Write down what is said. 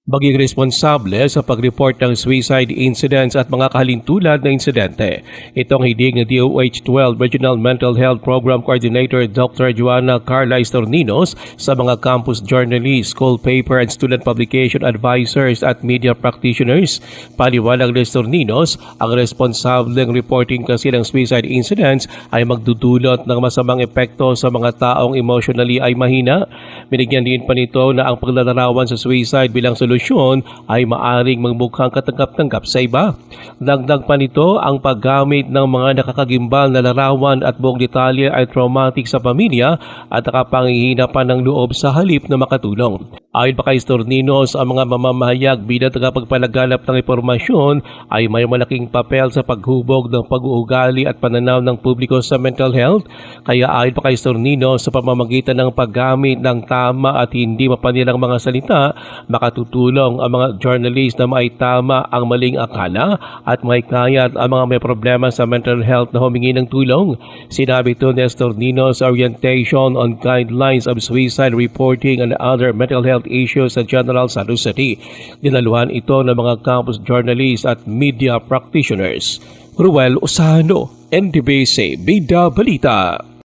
Maging responsable sa pag-report ng suicide incidents at mga kahalintulad na insidente. Itong hiling ng DOH-12 Regional Mental Health Program Coordinator Dr. Joanna Carla Estorninos sa mga campus journalists, school paper and student publication advisors at media practitioners. Paliwanag ni Estorninos, ang responsableng reporting kasi ng suicide incidents ay magdudulot ng masamang epekto sa mga taong emotionally ay mahina. Binigyan din pa nito na ang paglalarawan sa suicide bilang solusyon ay maaring magmukhang katanggap-tanggap sa iba. Dagdag pa nito, ang paggamit ng mga nakakagimbal na larawan at buong detalye ay traumatic sa pamilya at nakapangihina pa ng loob sa halip na makatulong. Ayon pa kay Estorninos, ang mga mamamahayag bilang tagapagpalaganap ng impormasyon ay may malaking papel sa paghubog ng pag-uugali at pananaw ng publiko sa mental health. Kaya ayon pa kay Estorninos, sa pamamagitan ng paggamit ng tama at hindi mapanilang mga salita, makatutulong ang mga journalist na maitama ang maling akala at mahikayat ang mga may problema sa mental health na humingi ng tulong. Sinabi ito ni Estorninos sa Orientation on Guidelines of Suicide Reporting and Other Mental Health Issues sa General Santos City. Dinaluhan ito ng mga campus journalists at media practitioners. Ruel Osano, NTBC Bida Balita.